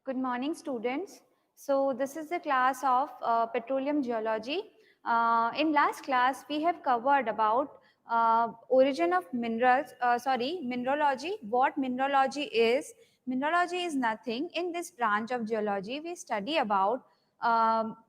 Good morning, students. So this is the class of petroleum geology. In last class, we have covered about origin of minerals. Mineralogy. What mineralogy is? Mineralogy is nothing. In this branch of geology, we study about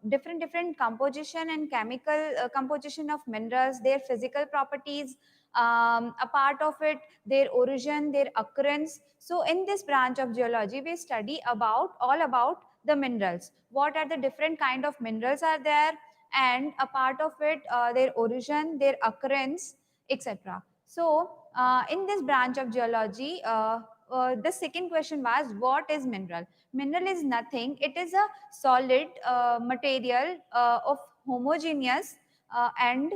different composition and chemical composition of minerals, their physical properties, a part of it, their origin, their occurrence. So in this branch of geology, we study about all about the minerals. What are the different kind of minerals are there, and a part of it, their origin, their occurrence, etc. So in this branch of geology, the second question was, what is mineral? Mineral is nothing. It is a solid material of homogeneous and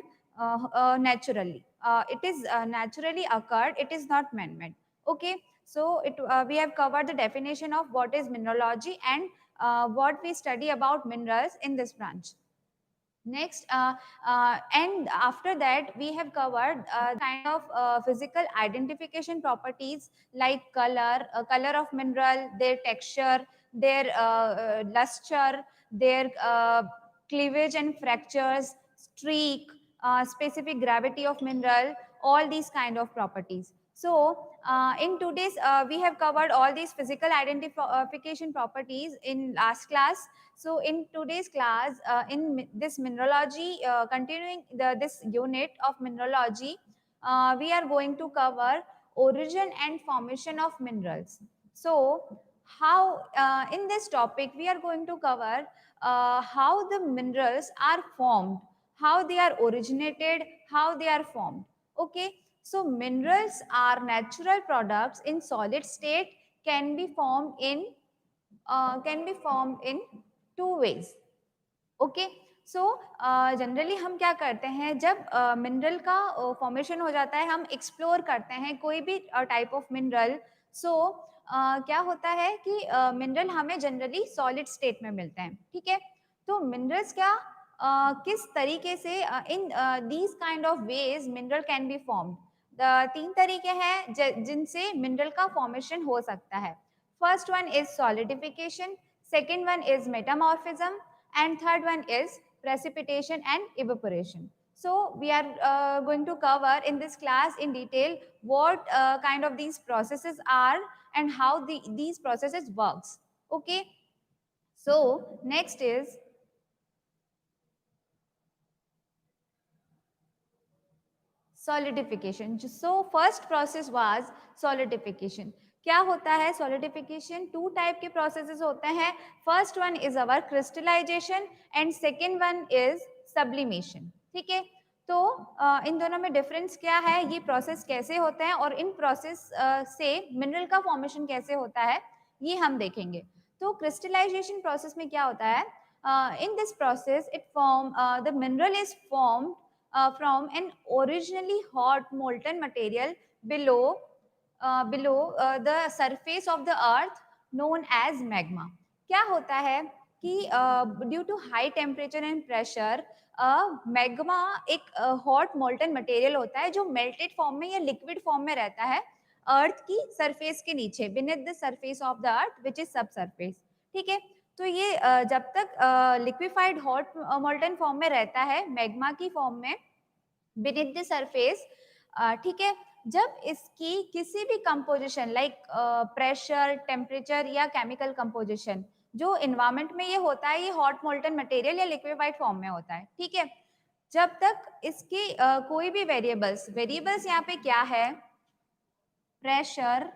naturally. It is naturally occurred. It is not man-made. Okay. So we have covered the definition of what is mineralogy and what we study about minerals in this branch. Next, and after that, we have covered kind of physical identification properties like color of mineral, their texture, their luster, their cleavage and fractures, streak, specific gravity of mineral, all these kind of properties. So, in today's, we have covered all these physical identification properties in last class. So in today's class, in this mineralogy, continuing this unit of mineralogy, we are going to cover origin and formation of minerals. So how in this topic we are going to cover how the minerals are formed, how they are originated, how they are formed. Okay, so minerals are natural products in solid state, can be formed in two ways. Okay, so generally हम क्या करते हैं, जब mineral का formation हो जाता है, हम एक्सप्लोर करते हैं कोई भी टाइप ऑफ मिनरल. सो क्या होता है कि मिनरल हमें जनरली सॉलिड स्टेट में मिलते हैं. ठीक है, तो मिनरल्स क्या किस तरीके से in these kind of ways mineral can be formed. तीन तरीके हैं जिनसे मिनरल का फॉर्मेशन हो सकता है. First one is solidification, second one is metamorphism, and third one is precipitation and evaporation. So we are going to cover in this class in detail what kind of these processes are and how these processes works. Okay, so next is solidification. So first process was solidification. क्या होता है solidification? Two type के processes होते हैं. First one is our crystallisation and second one is sublimation. ठीक है, तो इन दोनों में डिफरेंस क्या है, ये प्रोसेस कैसे होते हैं और इन प्रोसेस से मिनरल का फॉर्मेशन कैसे होता है, ये हम देखेंगे. तो क्रिस्टलाइजेशन प्रोसेस में क्या होता है, in this process it form the mineral is form from an originally hot molten material below the surface of the earth known as magma. क्या होता है कि due to high temperature and pressure magma एक hot molten material होता है जो melted form में या लिक्विड फॉर्म में रहता है अर्थ की सरफेस के नीचे, beneath the surface of the earth which is सब सरफेस. ठीक है, तो ये जब तक लिक्विफाइड हॉट मोल्टन फॉर्म में रहता है मैग्मा की फॉर्म में बिनेथ द सरफेस. ठीक है, जब इसकी किसी भी कंपोजिशन लाइक प्रेशर, टेम्परेचर या केमिकल कंपोजिशन जो इन्वायरमेंट में ये होता है, ये हॉट मोल्टन मटेरियल या लिक्विफाइड फॉर्म में होता है. ठीक है, जब तक इसकी कोई भी वेरिएबल्स यहाँ पे क्या है, pressure,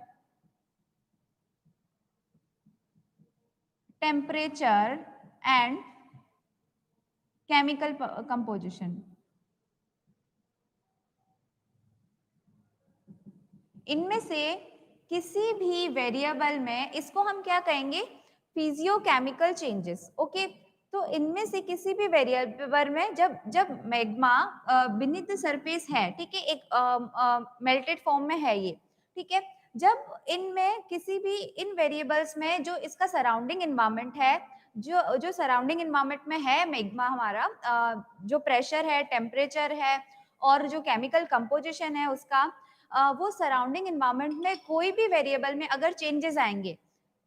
temperature and chemical composition, इनमें से किसी भी वेरिएबल में इसको हम क्या कहेंगे, फिजियोकेमिकल चेंजेस. ओके, तो इनमें से किसी भी वेरिएबल में जब जब मैग्मा बीनीथ द सरफेस है, ठीक है, एक मेल्टेड फॉर्म में है ये. ठीक है, जब इनमें किसी भी इन वेरिएबल्स में जो इसका सराउंडिंग इन्वायरमेंट है, जो सराउंडिंग इन्वायरमेंट में है मैग्मा हमारा, जो प्रेशर है, टेम्परेचर है और जो केमिकल कंपोजिशन है उसका, वो सराउंडिंग इन्वायरमेंट में कोई भी वेरिएबल में अगर चेंजेस आएंगे,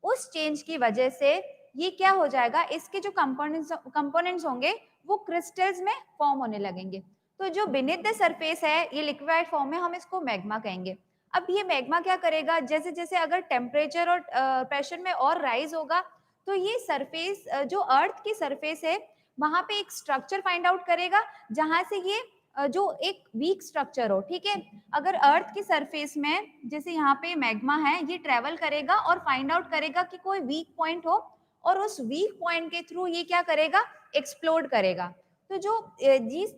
उस चेंज की वजह से ये क्या हो जाएगा, इसके जो कंपोनेंट्स होंगे वो क्रिस्टल्स में फॉर्म होने लगेंगे। तो जो बीनीथ द सरफेस है ये लिक्विफाइड फॉर्म में, हम इसको मैग्मा कहेंगे। अब ये मैग्मा क्या करेगा, जैसे जैसे अगर टेम्परेचर और प्रेशर में और राइज होगा तो ये सरफेस जो अर्थ की सरफेस है वहां पे एक स्ट्रक्चर फाइंड आउट करेगा जहां से ये जो एक वीक स्ट्रक्चर हो, ठीक है। अगर अर्थ की सरफेस में जैसे यहाँ पे मैग्मा है, ये ट्रेवल करेगा और फाइंड आउट करेगा कि कोई वीक पॉइंट हो और उस वीक पॉइंट के थ्रू ये क्या करेगा, एक्सप्लोड करेगा। तो जो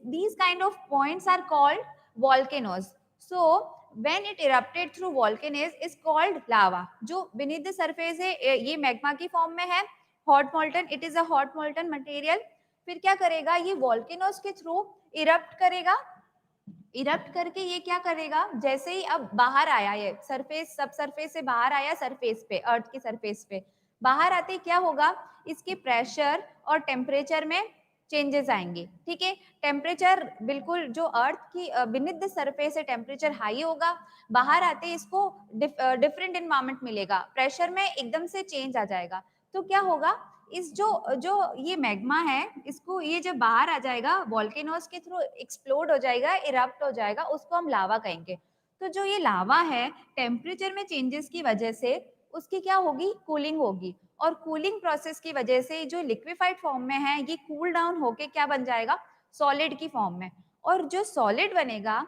these kind of points are called volcanoes. So when it erupted through volcanoes is called lava. जो beneath the surface है ये मैग्मा की फॉर्म में है, hot molten, it is a hot molten material। फिर क्या करेगा, ये वॉल्केनोस के थ्रू इरप्ट करेगा। इरप्ट करके ये क्या करेगा, जैसे ही अब बाहर आया ये सरफेस, सब सरफेस से बाहर आया सरफेस पे, अर्थ की सरफेस पे बाहर आते क्या होगा, इसके प्रेशर और टेम्परेचर में चेंजेस आएंगे, ठीक है। टेम्परेचर बिल्कुल जो अर्थ की बीनीथ द सरफेस है टेम्परेचर हाई होगा, बाहर आते इसको डिफरेंट एनवायरमेंट मिलेगा, प्रेशर में एकदम से चेंज आ जाएगा। तो क्या होगा, इस जो जो ये मैग्मा है इसको ये जब बाहर आ जाएगा वॉल्केनोस के थ्रू एक्सप्लोड हो जाएगा, इरप्ट हो जाएगा, उसको हम लावा कहेंगे। तो जो ये लावा है टेम्परेचर में चेंजेस की वजह से उसकी क्या होगी, कूलिंग होगी, और कूलिंग प्रोसेस की वजह से जो लिक्विफाइड फॉर्म में है ये कूल डाउन होके क्या बन जाएगा, सॉलिड की फॉर्म में। और जो सॉलिड बनेगा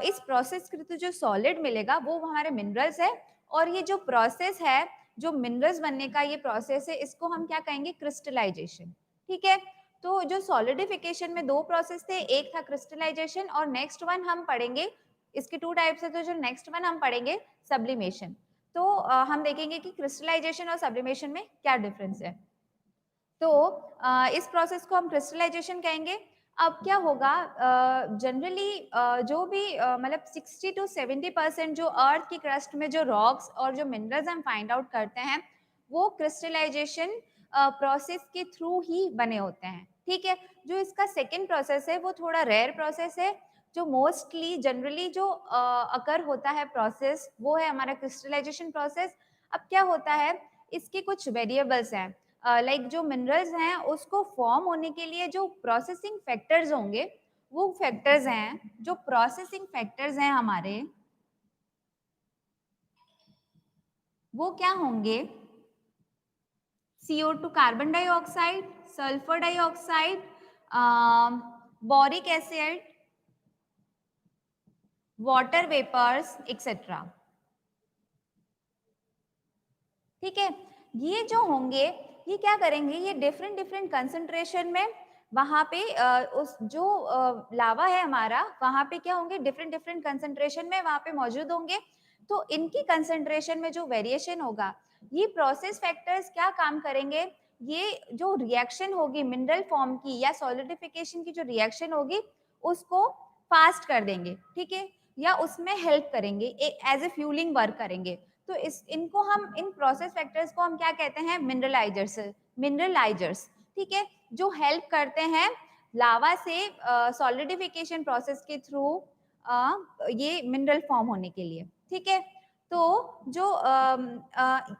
इस प्रोसेस के थ्रू जो सॉलिड मिलेगा वो हमारे मिनरल्स है। और ये जो प्रोसेस है, जो मिनरल्स बनने का ये प्रोसेस है, इसको हम क्या कहेंगे, क्रिस्टलाइजेशन, ठीक है। तो जो सॉलिडिफिकेशन में दो प्रोसेस थे, एक था क्रिस्टलाइजेशन और नेक्स्ट वन हम पढ़ेंगे, इसके टू टाइप्स है, तो जो नेक्स्ट वन हम पढ़ेंगे सब्लिमेशन। तो हम देखेंगे कि क्रिस्टलाइजेशन और सब्लिमेशन में क्या डिफरेंस है। तो इस प्रोसेस को हम क्रिस्टलाइजेशन कहेंगे। अब क्या होगा, जनरली जो भी मतलब 60 to 70% जो अर्थ की क्रस्ट में जो रॉक्स और जो मिनरल्स हम फाइंड आउट करते हैं वो क्रिस्टलाइजेशन प्रोसेस के थ्रू ही बने होते हैं, ठीक है। जो इसका सेकेंड प्रोसेस है वो थोड़ा रेयर प्रोसेस है, जो मोस्टली जनरली जो अकर होता है प्रोसेस वो है हमारा क्रिस्टलाइजेशन प्रोसेस। अब क्या होता है, इसके कुछ वेरिएबल्स हैं, लाइक जो मिनरल्स हैं उसको फॉर्म होने के लिए जो प्रोसेसिंग फैक्टर्स होंगे वो फैक्टर्स हैं, जो प्रोसेसिंग फैक्टर्स हैं हमारे वो क्या होंगे, CO2 carbon dioxide, sulphur dioxide, boric acid, water vapours etcetera, ठीक है। ये जो होंगे ये क्या करेंगे, ये डिफरेंट डिफरेंट कंसंट्रेशन में वहां पे उस जो लावा है हमारा वहां पे क्या होंगे, डिफरेंट डिफरेंट कंसंट्रेशन में वहां पे मौजूद होंगे। तो इनकी कंसंट्रेशन में जो वेरिएशन होगा, ये प्रोसेस फैक्टर्स क्या काम करेंगे, ये जो रिएक्शन होगी मिनरल फॉर्म की या सॉलिडिफिकेशन की जो रिएक्शन होगी उसको फास्ट कर देंगे, ठीक है, या उसमें हेल्प करेंगे, एज ए फ्यूलिंग वर्क करेंगे। तो इस इनको हम इन प्रोसेस फैक्टर्स को हम क्या कहते हैं, मिनरलाइजर्स, मिनरलाइजर्स, ठीक है, जो हेल्प करते हैं लावा से सॉलिडिफिकेशन प्रोसेस के थ्रू ये मिनरल फॉर्म होने के लिए, ठीक है। तो जो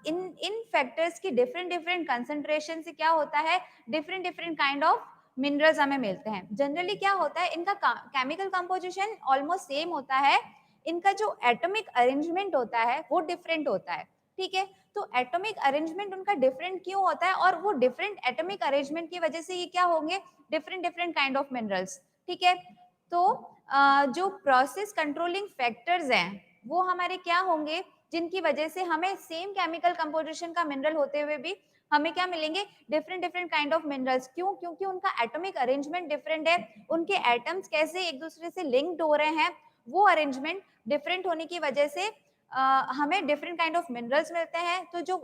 इन इन फैक्टर्स की डिफरेंट डिफरेंट कंसंट्रेशन से क्या होता है, different different kind of minerals हमें मिलते हैं। जनरली क्या होता है, इनका केमिकल कंपोजिशन ऑलमोस्ट सेम होता है, इनका जो एटॉमिक अरेंजमेंट होता है वो डिफरेंट होता है, ठीक है। तो एटॉमिक अरेंजमेंट उनका डिफरेंट क्यों होता है, और वो डिफरेंट एटॉमिक अरेंजमेंट की वजह से ये क्या होंगे, different different kind of minerals, ठीक है। तो जो प्रोसेस कंट्रोलिंग फैक्टर्स हैं वो हमारे क्या होंगे, जिनकी वजह से हमें सेम केमिकल कंपोजिशन का मिनरल होते हुए भी हमें क्या मिलेंगे, different different kind of minerals. क्यों, क्योंकि उनका एटॉमिक अरेंजमेंट डिफरेंट है, उनके एटम्स कैसे एक दूसरे से लिंक्ड हो रहे हैं, वो अरेंजमेंट डिफरेंट होने की वजह से हमें डिफरेंट काइंड ऑफ मिनरल्स मिलते हैं। तो जो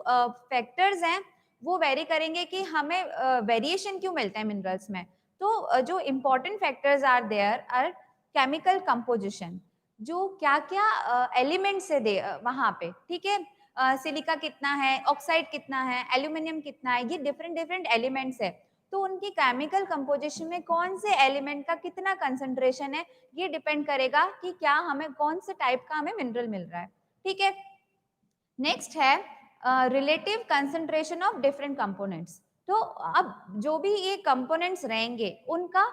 फैक्टर्स हैं वो वेरी करेंगे कि हमें वेरिएशन क्यों मिलता है मिनरल्स में। तो जो important factors are there are chemical composition, जो क्या क्या एलिमेंट्स है दे वहां पे, ठीक है। सिलिका कितना है, ऑक्साइड कितना है, एल्यूमिनियम कितना है, ये डिफरेंट डिफरेंट एलिमेंट्स है। तो उनकी केमिकल कंपोजिशन में कौन से एलिमेंट का कितना कंसंट्रेशन है ये डिपेंड करेगा कि क्या हमें कौन से टाइप का हमें मिनरल मिल रहा है, ठीक है। नेक्स्ट है relative concentration of different components. तो अब जो भी ये कंपोनेंट्स रहेंगे उनका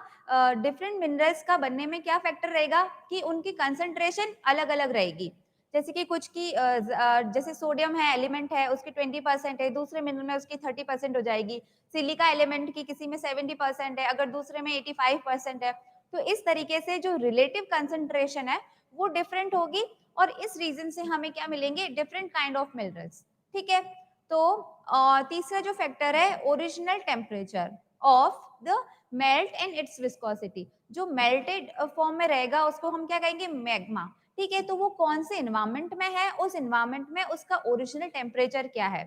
डिफरेंट मिनरल्स का बनने में क्या फैक्टर रहेगा कि उनकी कंसंट्रेशन अलग अलग रहेगी। जैसे कि कुछ की जैसे सोडियम है एलिमेंट है उसकी 20% है, दूसरे मिनरल में उसकी 30% हो जाएगी। सिलिका एलिमेंट की किसी में 70% है, अगर दूसरे में 85% है। तो इस तरीके से जो रिलेटिव कंसंट्रेशन है वो डिफरेंट होगी और इस रीजन से हमें क्या मिलेंगे, डिफरेंट काइंड ऑफ मिनरल्स। ठीक है। तो तीसरा जो फैक्टर है original temperature of the melt and it's viscosity. जो मेल्टेड फॉर्म में रहेगा उसको हम क्या कहेंगे, मैग्मा। ठीक है। तो वो कौन से इन्वायरमेंट में है, उस इन्वायरमेंट में उसका ओरिजिनल टेम्परेचर क्या है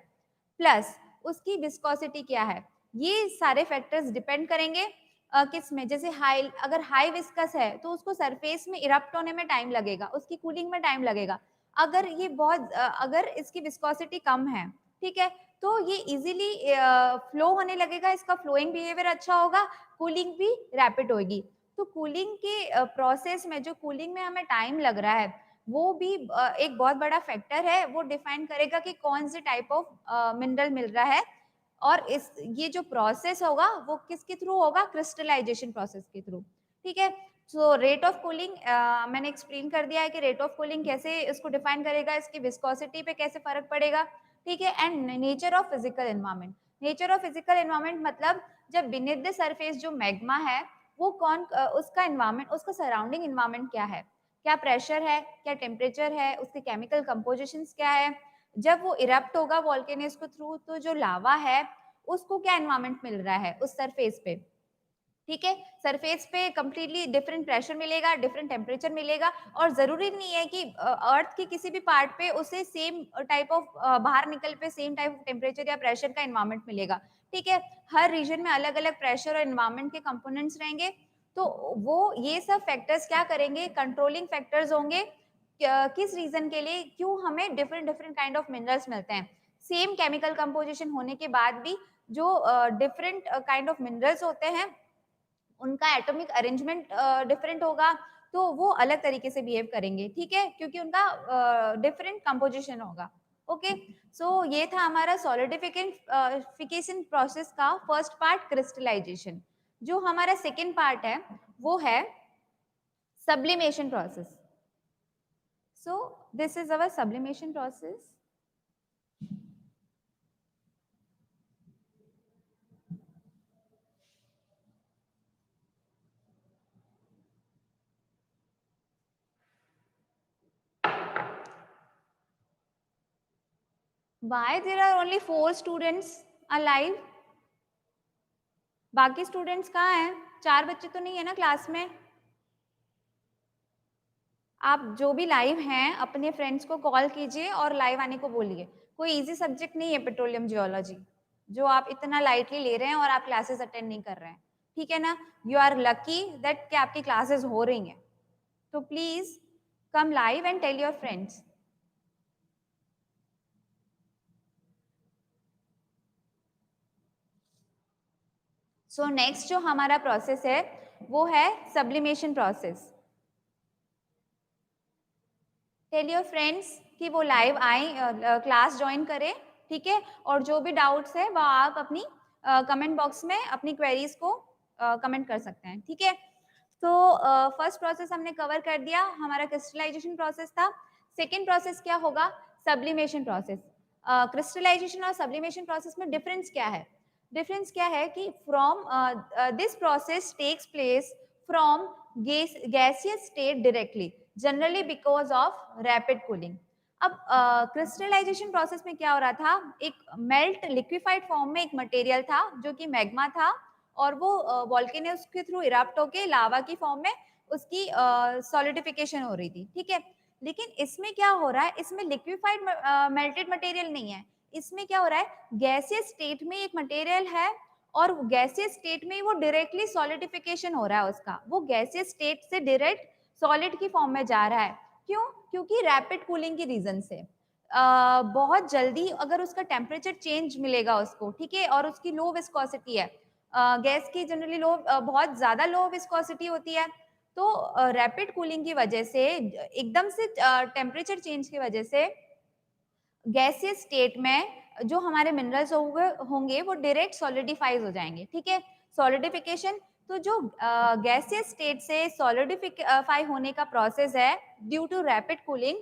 प्लस उसकी विस्कोसिटी क्या है, ये सारे फैक्टर्स डिपेंड करेंगे किस में। जैसे हाई, अगर हाई विस्कस है तो उसको सरफेस में इरप्ट होने में टाइम लगेगा, उसकी कूलिंग में टाइम लगेगा। अगर ये बहुत अगर इसकी विस्कोसिटी कम है, ठीक है, तो ये इजीली फ्लो होने लगेगा, इसका फ्लोइंग बिहेवियर अच्छा होगा, कूलिंग भी रैपिड होगी। तो कूलिंग के प्रोसेस में जो कूलिंग में हमें टाइम लग रहा है वो भी एक बहुत बड़ा फैक्टर है, वो डिफाइन करेगा कि कौन से टाइप ऑफ मिनरल मिल रहा है। और इस ये जो प्रोसेस होगा वो किसके थ्रू होगा, क्रिस्टलाइजेशन प्रोसेस के थ्रू। ठीक है। सो रेट ऑफ कूलिंग मैंने एक्सप्लेन कर दिया है कि रेट ऑफ कूलिंग कैसे इसको डिफाइन करेगा, इसकी विस्कोसिटी पे कैसे फर्क पड़ेगा। ठीक है। And nature of physical environment. Nature of physical environment मतलब जब बीनेथ द सरफेस जो मैग्मा है वो उसका एनवायरनमेंट, उसका सराउंडिंग एनवायरनमेंट क्या है, क्या प्रेशर है, क्या टेम्परेचर है, उसके केमिकल कंपोजिशंस क्या है। जब वो इरप्ट होगा वॉल्केनोस के थ्रू तो जो लावा है उसको क्या एनवायरनमेंट मिल रहा है उस सरफेस पे। ठीक है। सरफेस पे कंप्लीटली डिफरेंट प्रेशर मिलेगा, डिफरेंट टेम्परेचर मिलेगा और जरूरी नहीं है कि अर्थ के किसी भी पार्ट पे उसे सेम टाइप ऑफ बाहर निकल पे सेम टाइप ऑफ टेम्परेचर या प्रेशर का एनवायरनमेंट मिलेगा। ठीक है। हर रीजन में अलग अलग प्रेशर और एनवायरनमेंट के कंपोनेंट्स रहेंगे। तो वो ये सब फैक्टर्स क्या करेंगे, कंट्रोलिंग फैक्टर्स होंगे किस रीजन के लिए, क्यों हमें different different kind of minerals मिलते हैं। सेम केमिकल कंपोजिशन होने के बाद भी जो डिफरेंट काइंड ऑफ मिनरल्स होते हैं उनका एटॉमिक अरेंजमेंट डिफरेंट होगा, तो वो अलग तरीके से बिहेव करेंगे। ठीक है। क्योंकि उनका डिफरेंट कंपोजिशन होगा। ओके। सो ये था हमारा सॉलिडिफिकेशन प्रोसेस का फर्स्ट पार्ट, क्रिस्टलाइजेशन। जो हमारा सेकेंड पार्ट है वो है sublimation process. So this is our sublimation process. Why there are only 4 students alive? बाकी स्टूडेंट्स कहाँ हैं? 4 बच्चे तो नहीं है ना क्लास में? आप जो भी लाइव हैं अपने फ्रेंड्स को कॉल कीजिए और लाइव आने को बोलिए। कोई इजी सब्जेक्ट नहीं है पेट्रोलियम जियोलॉजी जो आप इतना लाइटली ले रहे हैं और आप क्लासेस अटेंड नहीं कर रहे हैं। ठीक है ना। यू आर लकी दैट कि आपकी क्लासेस हो रही हैं। तो please come live and tell your friends. So next जो हमारा प्रोसेस है वो है sublimation process. Tell your friends कि वो लाइव आए, क्लास ज्वाइन करें। ठीक है। और जो भी डाउट्स है वह आप अपनी कमेंट बॉक्स में अपनी क्वेरीज को कमेंट कर सकते हैं। ठीक है। तो फर्स्ट प्रोसेस हमने कवर कर दिया, हमारा क्रिस्टलाइजेशन प्रोसेस था। सेकेंड प्रोसेस क्या होगा, सब्लिमेशन प्रोसेस। क्रिस्टलाइजेशन और सब्लिमेशन प्रोसेस में डिफरेंस क्या है? डिफरेंस क्या है कि from this process takes place from gaseous state directly, generally because of rapid cooling. अब क्रिस्टलाइजेशन प्रोसेस में क्या हो रहा था, एक मेल्ट लिक्विफाइड फॉर्म में एक मटेरियल था जो कि मैग्मा था और वो वॉल्केनोस के थ्रू इरप्ट होके लावा की फॉर्म में उसकी सॉलिडिफिकेशन हो रही थी। ठीक है। लेकिन इसमें क्या हो रहा है, इसमें लिक्विफाइड मेल्टेड मटेरियल नहीं है, इसमें क्या हो रहा है, गैसियस स्टेट में एक मटेरियल है और गैसियस स्टेट में वो डायरेक्टली सॉलिडिफिकेशन हो रहा है उसका, वो गैसियस स्टेट से डायरेक्ट सॉलिड की फॉर्म में जा रहा है। क्यों? क्योंकि रैपिड कूलिंग की रीजन से बहुत जल्दी अगर उसका टेम्परेचर चेंज मिलेगा उसको, ठीक है, और उसकी लो विस्कोसिटी है, गैस की जनरली लो बहुत ज्यादा लो विस्कोसिटी होती है, तो रैपिड कूलिंग की वजह से एकदम से टेम्परेचर चेंज की वजह से गैसियस स्टेट में जो हमारे मिनरल्स होंगे वो डायरेक्ट सॉलिडिफाइज हो जाएंगे, ठीक है। सॉलिडिफिकेशन, तो जो गैसियस स्टेट से सॉलिडिफाई होने का प्रोसेस है ड्यू टू रैपिड कूलिंग,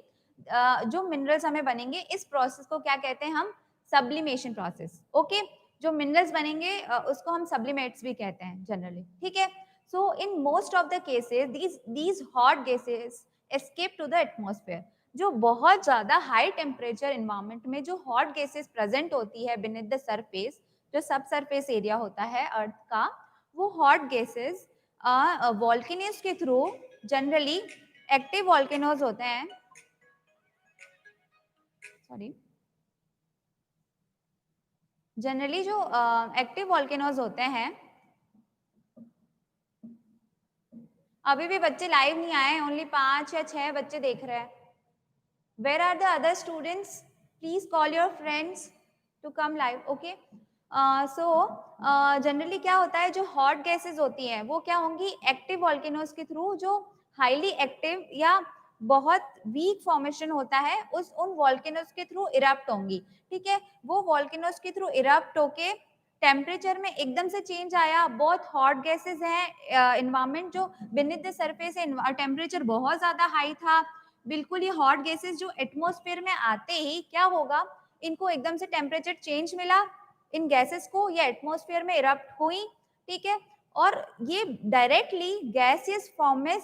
जो मिनरल्स हमें बनेंगे इस प्रोसेस को क्या कहते हैं हम, सब्लिमेशन प्रोसेस, ओके। जो मिनरल्स बनेंगे उसको हम सब्लिमेट्स भी कहते हैं जनरली, ठीक है। So in most of the cases these hot gases escape to the atmosphere. जो बहुत ज्यादा हाई टेम्परेचर इन्वायरमेंट में जो हॉट गैसेस प्रेजेंट होती है बिनेथ द सरफेस, जो सब सरफेस एरिया होता है अर्थ का, वो हॉट गैसेस वॉल्केनोज के थ्रू, जनरली एक्टिव वॉल्केनोज होते हैं, सॉरी, जनरली जो एक्टिव वॉल्केनोज होते हैं, अभी भी बच्चे लाइव नहीं आए, ओनली 5 या 6 बच्चे देख रहे हैं। Where are the other students? Please call your friends to come live. Okay. Generally क्या होता है, जो हॉट गैसेस होती हैं वो क्या होंगी, एक्टिव वॉल्केनोज के थ्रू, जो हाईली एक्टिव या बहुत वीक फॉर्मेशन होता है उस उन वॉल्केनोज के थ्रू इरप्ट होंगी, ठीक है। वो वॉल्केनोज के थ्रू इरप्ट होके टेम्परेचर में एकदम से चेंज आया, बहुत हॉट गैसेस हैं, इन्वायरमेंट जो बिनीथ द सरफेस है, टेम्परेचर बहुत ज्यादा हाई था, बिल्कुल ये हॉट गैसेस जो एटमॉस्फेयर में आते ही क्या होगा, इनको एकदम से टेम्परेचर चेंज मिला इन गैसेस को, या एटमॉस्फेयर में इरप्ट हुई, ठीक है। और ये डायरेक्टली गैसियस फॉर्म में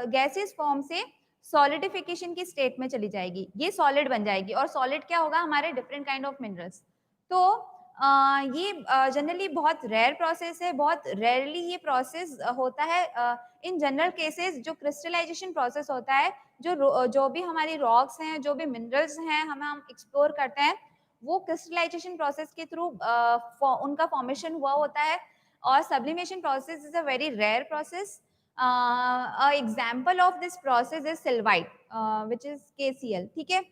गैसियस फॉर्म से सॉलिडिफिकेशन की स्टेट में चली जाएगी, ये सॉलिड बन जाएगी, और सॉलिड क्या होगा, हमारे डिफरेंट काइंड ऑफ मिनरल्स। तो ये जनरली बहुत रेयर प्रोसेस है, बहुत रेयरली ये प्रोसेस होता है। इन जनरल केसेस जो क्रिस्टलाइजेशन प्रोसेस होता है, जो भी हमारी रॉक्स हैं, जो भी मिनरल्स हैं हम एक्सप्लोर करते हैं, वो क्रिस्टलाइजेशन प्रोसेस के थ्रू उनका फॉर्मेशन हुआ होता है। और sublimation process is a very rare process. Example of this process is sylvite, which is KCl, ठीक है।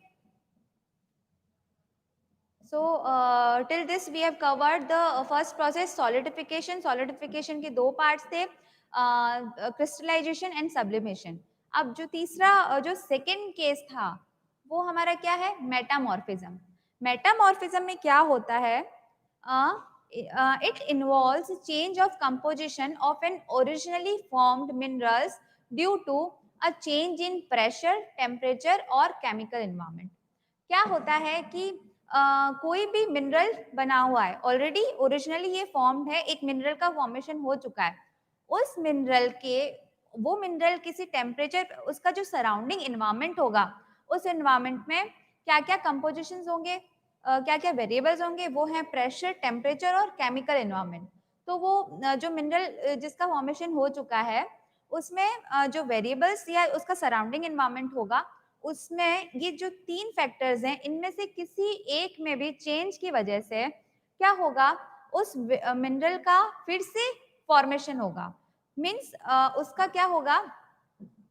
So till this we have covered the first process, solidification. Solidification के दो parts थे, crystallization and sublimation. अब जो तीसरा जो second case था वो हमारा क्या है, metamorphism. Metamorphism में क्या होता है, it involves change of composition of an originally formed minerals due to a change in pressure, temperature और chemical environment. क्या होता है कि कोई भी मिनरल बना हुआ है, ऑलरेडी ओरिजिनली ये फॉर्म्ड है, एक मिनरल का फॉर्मेशन हो चुका है, उस मिनरल के, वो मिनरल किसी टेम्परेचर, उसका जो सराउंडिंग इन्वायरमेंट होगा, उस इन्वायरमेंट में क्या क्या कंपोजिशंस होंगे, क्या क्या वेरिएबल्स होंगे, वो हैं प्रेशर, टेम्परेचर और केमिकल इन्वायरमेंट। तो वो जो मिनरल जिसका फॉर्मेशन हो चुका है, उसमें जो वेरिएबल्स या उसका सराउंडिंग इन्वायरमेंट होगा, उसमें ये जो 3 फैक्टर्स हैं, इनमें से किसी एक में भी चेंज की वजह से क्या होगा, उस मिनरल का फिर से फॉर्मेशन होगा। मीन्स उसका क्या होगा,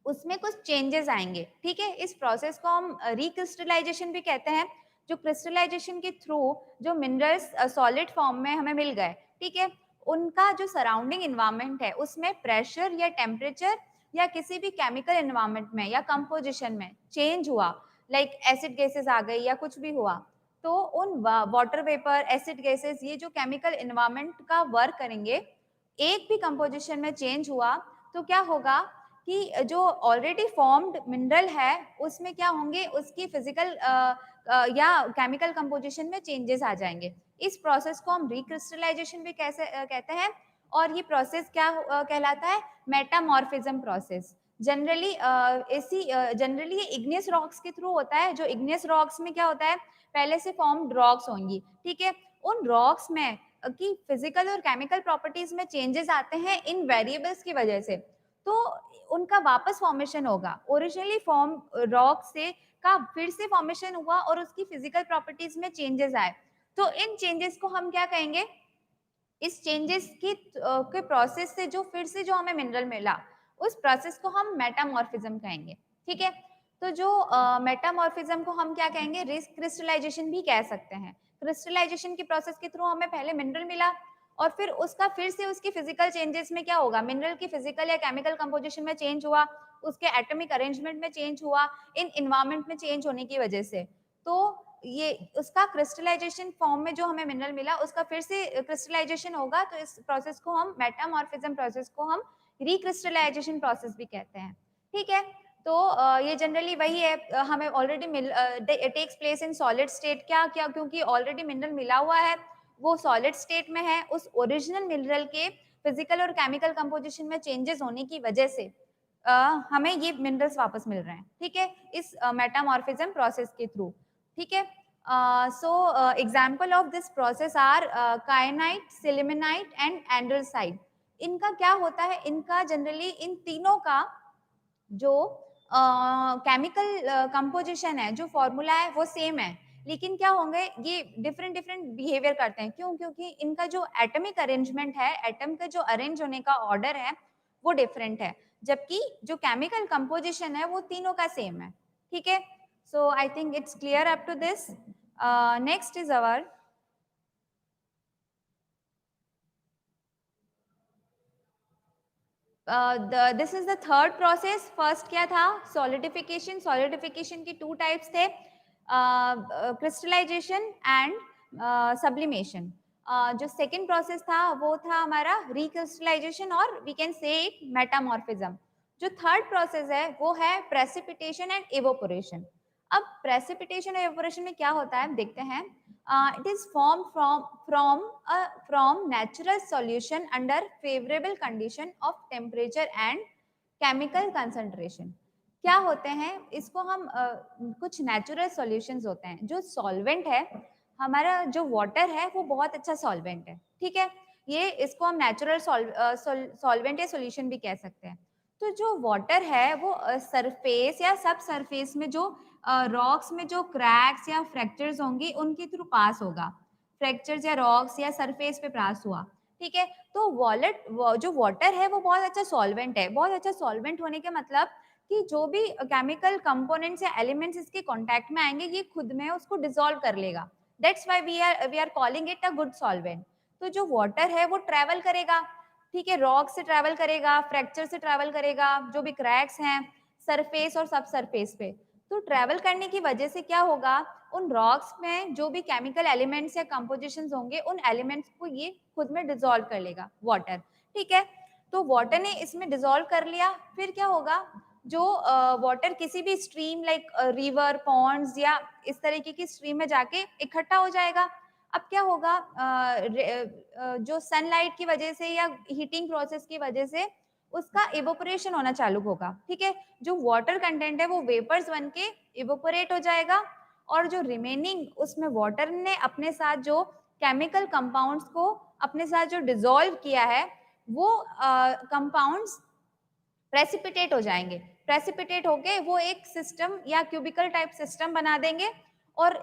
उसमें कुछ चेंजेस आएंगे, ठीक है। इस प्रोसेस को हम रिक्रिस्टलाइजेशन भी कहते हैं। जो क्रिस्टलाइजेशन के थ्रू जो मिनरल्स सॉलिड फॉर्म में हमें मिल गए, ठीक है, उनका जो सराउंडिंग इन्वायरमेंट है उसमें प्रेशर या टेम्परेचर या किसी भी केमिकल इन्वायरमेंट में या कंपोजिशन में चेंज हुआ, लाइक एसिड गैसेस आ गई या कुछ भी हुआ, तो उन वाटर वेपर, एसिड गैसेस, ये जो केमिकल इन्वायरमेंट का वर्क करेंगे, एक भी कंपोजिशन में चेंज हुआ तो क्या होगा कि जो ऑलरेडी फॉर्म्ड मिनरल है उसमें क्या होंगे, उसकी फिजिकल या केमिकल कंपोजिशन में चेंजेस आ जाएंगे। इस प्रोसेस को हम रिक्रिस्टलाइजेशन भी कैसे कहते हैं, और ये प्रोसेस क्या कहलाता है, मेटामॉर्फिज्म प्रोसेस। जनरली जनरली ये इग्नियस रॉक्स के थ्रू होता है। जो इग्नियस रॉक्स में क्या होता है, पहले से फॉर्म्ड रॉक्स होंगी, ठीक है, उन रॉक्स में की फिजिकल और केमिकल प्रॉपर्टीज में चेंजेस आते हैं इन वेरिएबल्स की वजह से, तो उनका वापस फॉर्मेशन होगा। ओरिजिनली फॉर्म रॉक से का फिर से फॉर्मेशन हुआ और उसकी फिजिकल प्रॉपर्टीज में चेंजेस आए, तो इन चेंजेस को हम क्या कहेंगे, इस चेंजेस की के प्रोसेस से जो फिर से जो हमें मिनरल मिला, उस प्रोसेस को हम मेटामॉर्फिज्म कहेंगे, ठीक है। तो जो मेटामॉर्फिज्म को हम क्या कहेंगे, क्रिस्टलाइजेशन भी कह सकते हैं। क्रिस्टलाइजेशन की प्रोसेस के थ्रू हमें पहले मिनरल मिला और फिर उसका फिर से उसकी फिजिकल चेंजेस में क्या होगा, मिनरल की फिजिकल या केमिकल कंपोजिशन में चेंज हुआ, उसके एटॉमिक अरेंजमेंट में चेंज हुआ, इन इन्वायरमेंट में चेंज होने की वजह से। तो ये उसका क्रिस्टलाइजेशन फॉर्म में जो हमें मिनरल मिला उसका फिर से क्रिस्टलाइजेशन होगा, तो इस प्रोसेस को हम मेटामॉर्फिज्म प्रोसेस को हम रिक्रिस्टलाइजेशन प्रोसेस भी कहते हैं। ठीक है, तो ये जनरली वही है, हमें already takes place in solid state. क्या क्या, क्योंकि ऑलरेडी मिनरल मिला हुआ है, वो सॉलिड स्टेट में है, उस ओरिजिनल मिनरल के फिजिकल और केमिकल कंपोजिशन में चेंजेस होने की वजह से हमें ये मिनरल्स वापस मिल रहे हैं। ठीक है, इस मेटामॉर्फिज्म प्रोसेस के थ्रू। ठीक है, so example of this process are kyanite, sillimanite and andalusite. इनका क्या होता है, इनका जनरली इन तीनों का जो केमिकल कंपोजिशन है, जो फॉर्मूला है वो सेम है, लेकिन क्या होंगे ये डिफरेंट डिफरेंट बिहेवियर करते हैं। क्यों? क्योंकि इनका जो एटॉमिक अरेंजमेंट है, एटम का जो अरेंज होने का ऑर्डर है वो डिफरेंट है, जबकि जो केमिकल कंपोजिशन है वो तीनों का सेम है। ठीक है, so I think it's clear up to this. Next is our this is the third process. First क्या था? सॉलिडिफिकेशन। सॉलिडिफिकेशन की टू टाइप्स थे, क्रिस्टलाइजेशन एंड सब्लिमेशन। जो सेकेंड प्रोसेस था वो था हमारा रिक्रिस्टलाइजेशन और we can say it metamorphism. जो थर्ड प्रोसेस है वो है प्रेसिपिटेशन एंड इवोपोरेशन। अब प्रेसिपिटेशन और इवोपोरेशन में क्या होता है देखते हैं। It is formed from natural solution under favorable condition of temperature and chemical concentration। क्या होते हैं इसको हम कुछ नेचुरल सॉल्यूशंस होते हैं। जो सॉल्वेंट है, हमारा जो वाटर है वो बहुत अच्छा सॉल्वेंट है। ठीक है, ये इसको हम नेचुरल सॉल्वेंट या सॉल्यूशन भी कह सकते हैं। तो जो वाटर है वो सरफेस या सब सरफेस में जो रॉक्स में जो क्रैक्स या फ्रैक्चर्स होंगी उनके थ्रू पास होगा। फ्रैक्चर्स या रॉक्स या सरफेस पे पास हुआ। ठीक है, तो जो वाटर है वो बहुत अच्छा सॉल्वेंट है। बहुत अच्छा सॉल्वेंट होने के मतलब कि जो भी केमिकल कंपोनेंट्स या एलिमेंट्स इसके कांटेक्ट में आएंगे ये खुद में उसको डिसॉल्व कर लेगा। That's why we are calling it a good solvent. तो जो वाटर है वो ट्रेवल करेगा। ठीक है, रॉक से ट्रेवल करेगा, फ्रैक्चर से ट्रेवल करेगा, जो भी क्रैक्स हैं सरफेस और सब सरफेस पे। तो ट्रेवल करने की वजह से क्या होगा, उन रॉक्स में जो भी केमिकल एलिमेंट्स या कंपोजिशंस होंगे उन एलिमेंट्स को ये खुद में डिसॉल्व कर लेगा वाटर। ठीक है, तो वाटर ने इसमें डिसॉल्व कर लिया, फिर क्या होगा, जो वाटर किसी भी स्ट्रीम लाइक रिवर, पॉन्ड्स या इस तरीके की स्ट्रीम में जाके इकट्ठा हो जाएगा। अब क्या होगा, जो सनलाइट की वजह से या हीटिंग प्रोसेस की वजह से उसका इवोपोरेशन होना चालू होगा। ठीक है, जो वाटर कंटेंट है वो वेपर्स बन के इवोपोरेट हो जाएगा, और जो रिमेनिंग उसमें वाटर ने अपने साथ जो केमिकल कंपाउंड्स को अपने साथ जो डिसॉल्व किया है वो कंपाउंड्स प्रेसिपिटेट हो जाएंगे। प्रेसिपिटेट होके वो एक सिस्टम या क्यूबिकल टाइप सिस्टम बना देंगे, और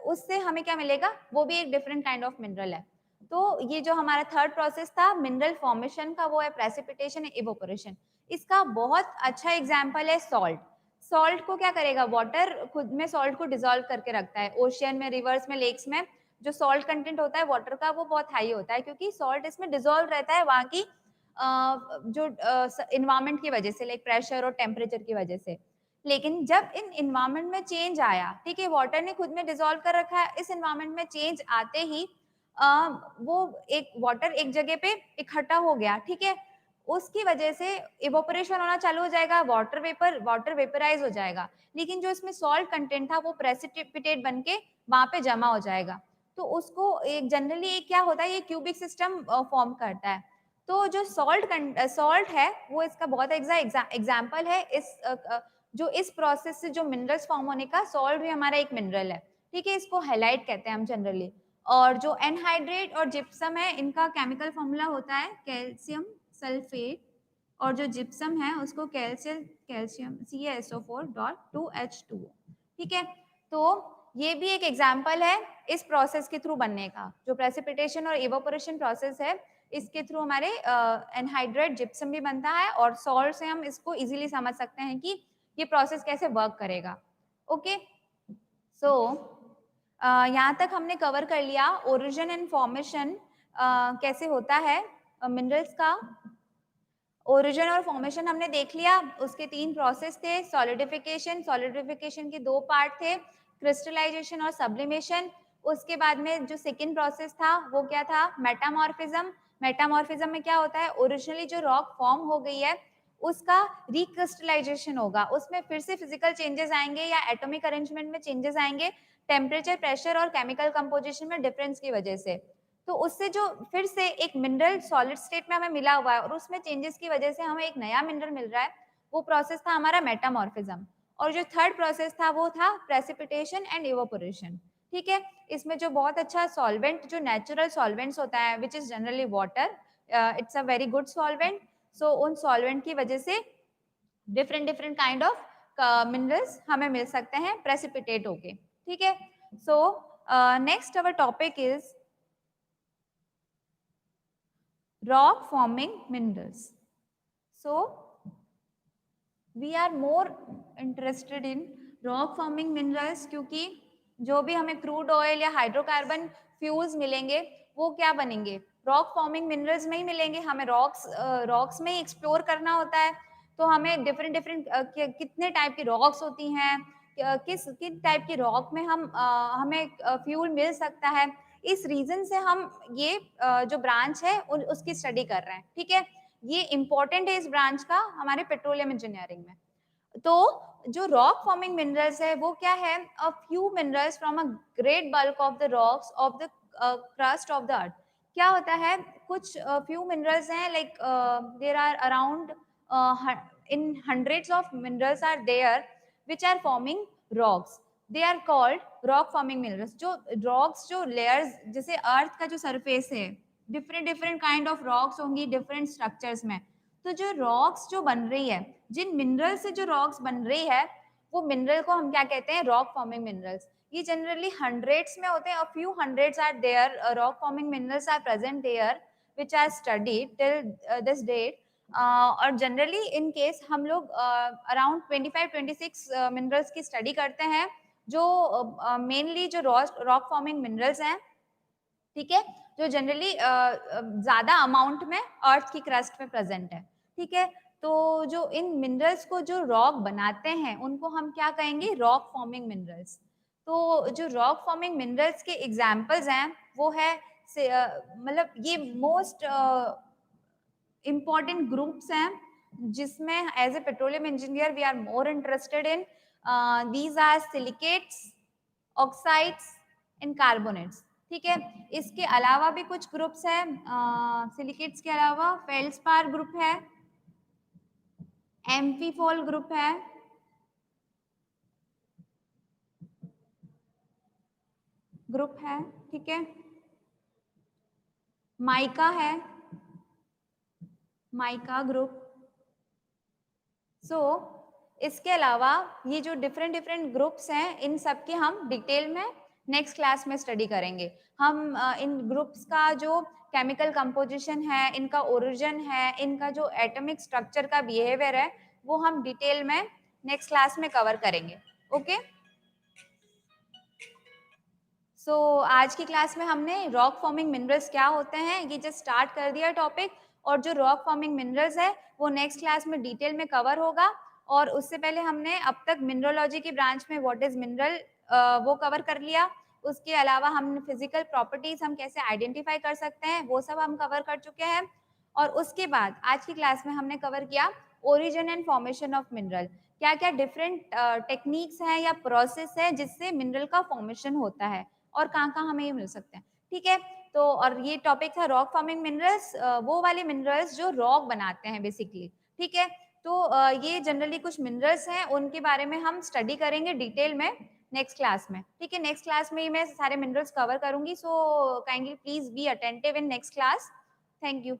उससे हमें क्या मिलेगा, वो भी एक डिफरेंट काइंड ऑफ मिनरल है। तो ये जो हमारा थर्ड प्रोसेस था मिनरल फॉर्मेशन का वो है प्रेसिपिटेशन एंड इवोपोरेशन। इसका बहुत अच्छा एग्जांपल है सॉल्ट। सॉल्ट को क्या करेगा, वाटर खुद में सॉल्ट को डिसॉल्व करके रखता है। ओशियन में, रिवर्स में, लेक्स में जो सॉल्ट कंटेंट होता है वाटर का वो बहुत हाई होता है, क्योंकि सॉल्ट इसमें डिसॉल्व रहता है वहाँ की जो इन्वायरमेंट की वजह से, लाइक प्रेशर और टेम्परेचर की वजह से। लेकिन जब इन इन्वायरमेंट में चेंज आया, ठीक है, वाटर ने खुद में डिसॉल्व कर रखा है, इस इन्वायरमेंट में चेंज आते ही वो एक वाटर एक जगह पे इकट्ठा हो गया। ठीक है, उसकी वजह से इवोपरेशन होना चालू हो जाएगा, वाटर वेपराइज हो जाएगा। लेकिन जो इसमें सॉल्ट कंटेंट था वो प्रेसिपिटेट बन के वहां पे जमा हो जाएगा। तो उसको एक जनरली क्या होता है, ये क्यूबिक सिस्टम फॉर्म करता है। तो जो सॉल्ट है वो इसका बहुत एग्जाम्पल है। जो इस प्रोसेस से जो मिनरल्स फॉर्म होने का, सॉल्ट भी हमारा एक मिनरल है। ठीक है, इसको हैलाइट कहते हैं हम जनरली। और जो एनहाइड्रेट और जिप्सम है इनका केमिकल फॉर्मूला होता है कैल्शियम सल्फेट, और जो जिप्सम है उसको कैल्शियम CaSO4.2H2O। ठीक है, तो ये भी एक एग्जाम्पल है इस प्रोसेस के थ्रू बनने का। जो प्रेसिपिटेशन और इवोपोरेशन प्रोसेस है इसके थ्रू हमारे एनहाइड्रेट जिप्सम भी बनता है, और सॉल्ट से हम इसको इजीली समझ सकते हैं कि ये प्रोसेस कैसे वर्क करेगा। ओके, सो यहाँ तक हमने कवर कर लिया ओरिजिन एंड फॉर्मेशन कैसे होता है मिनरल्स का। ओरिजिन और फॉर्मेशन हमने देख लिया, उसके तीन प्रोसेस थे। सॉलिडिफिकेशन, सॉलिडिफिकेशन के दो पार्ट थे, क्रिस्टलाइजेशन और सब्लिमेशन। उसके बाद में जो सेकेंड प्रोसेस था वो क्या था, मेटामॉर्फिज्म। मेटामॉर्फिज्म में क्या होता है, ओरिजिनली जो रॉक फॉर्म हो गई है उसका रिक्रिस्टलाइजेशन होगा, उसमें फिर से फिजिकल चेंजेस आएंगे या एटॉमिक अरेंजमेंट में चेंजेस आएंगे टेम्परेचर, प्रेशर और केमिकल कंपोजिशन में डिफरेंस की वजह से। तो उससे जो फिर से एक मिनरल सॉलिड स्टेट में हमें मिला हुआ है और उसमें चेंजेस की वजह से हमें एक नया मिनरल मिल रहा है, वो प्रोसेस था हमारा मेटामॉर्फिज्म। और जो थर्ड प्रोसेस था वो था प्रेसिपिटेशन एंड इवापोरेशन। ठीक है, इसमें जो बहुत अच्छा सॉल्वेंट, जो नेचुरल सॉल्वेंट्स होता है which is generally water, it's a very good solvent. So उन सॉल्वेंट की वजह से different different kind of minerals हमें मिल सकते हैं प्रेसिपिटेट होके। ठीक है, so next our topic is rock forming minerals. So we are more interested in rock forming minerals क्योंकि जो भी हमें क्रूड ऑयल या हाइड्रोकार्बन फ्यूल्स मिलेंगे वो क्या बनेंगे, रॉक फॉर्मिंग मिनरल्स में ही मिलेंगे। हमें रॉक्स में ही एक्सप्लोर करना होता है, तो हमें डिफरेंट डिफरेंट कितने टाइप की रॉक्स होती हैं, किस टाइप की रॉक में हमें फ्यूल मिल सकता है, इस रीजन से हम ये जो ब्रांच है उसकी स्टडी कर रहे हैं। ठीक है, ये इंपॉर्टेंट है इस ब्रांच का हमारे पेट्रोलियम इंजीनियरिंग में। तो जो रॉक फॉर्मिंग मिनरल्स है वो क्या है, a few minerals from a great bulk of the rocks of the crust of the earth. क्या होता है, कुछ फ्यू मिनरल्स हैं, like there are around in hundreds of minerals are there which are forming rocks, they are called rock forming minerals. जो rocks, जो layers, जैसे earth का जो सरफेस है, different different kind of rocks होंगी different structures में। तो जो रॉक्स जो बन रही है, जिन मिनरल से जो रॉक्स बन रही है, वो मिनरल को हम क्या कहते हैं, रॉक फॉर्मिंग मिनरल्स। ये जनरली हंड्रेड्स में होते हैं, a few hundreds are there, rock forming minerals are present there which are studied till this date. और जनरली इन केस हम लोग अराउंड 25-26 मिनरल्स की स्टडी करते हैं, जो मेनली जो रॉक फॉर्मिंग मिनरल्स हैं। ठीक है, जो जनरली ज्यादा अमाउंट में अर्थ की क्रस्ट में प्रेजेंट है। ठीक है, तो जो इन मिनरल्स को जो रॉक बनाते हैं उनको हम क्या कहेंगे, रॉक फॉर्मिंग मिनरल्स। तो जो रॉक फॉर्मिंग मिनरल्स के एग्जांपल्स हैं वो है मतलब ये मोस्ट important ग्रुप्स हैं जिसमें as a petroleum engineer we are more interested in, these are silicates, oxides and carbonates. ठीक है, इसके अलावा भी कुछ ग्रुप्स हैं, सिलिकेट्स के अलावा फेल्सपार ग्रुप है, एम्फीफॉल ग्रुप है, ठीक है, माइका है, माइका ग्रुप। सो इसके अलावा ये जो डिफरेंट डिफरेंट ग्रुप्स हैं इन सब की हम डिटेल में नेक्स्ट क्लास में स्टडी करेंगे। हम इन ग्रुप्स का जो केमिकल कंपोजिशन है, इनका ओरिजिन है, इनका जो एटॉमिक स्ट्रक्चर का बिहेवियर है, वो हम डिटेल में नेक्स्ट क्लास में कवर करेंगे। ओके, सो आज की क्लास में हमने रॉक फॉर्मिंग मिनरल्स क्या होते हैं ये जस्ट स्टार्ट कर दिया टॉपिक, और जो रॉक फॉर्मिंग मिनरल्स है वो नेक्स्ट क्लास में डिटेल में कवर होगा। और उससे पहले हमने अब तक मिनरोलॉजी की ब्रांच में व्हाट इज मिनरल वो कवर कर लिया। उसके अलावा हम फिजिकल प्रॉपर्टीज हम कैसे आइडेंटिफाई कर सकते हैं वो सब हम कवर कर चुके हैं। और उसके बाद आज की क्लास में हमने कवर किया origin and formation of mineral, क्या क्या डिफरेंट टेक्निक्स हैं या प्रोसेस है जिससे मिनरल का फॉर्मेशन होता है और कहाँ कहाँ हमें ये मिल सकते हैं। ठीक है, तो और ये टॉपिक था रॉक फॉर्मिंग मिनरल्स, वो वाले मिनरल्स जो रॉक बनाते हैं बेसिकली। ठीक है, तो ये जनरली कुछ मिनरल्स हैं उनके बारे में हम स्टडी करेंगे डिटेल में नेक्स्ट क्लास में। ठीक है, नेक्स्ट क्लास में ही मैं सारे मिनरल्स कवर करूंगी, so kindly please be attentive in next class. Thank you.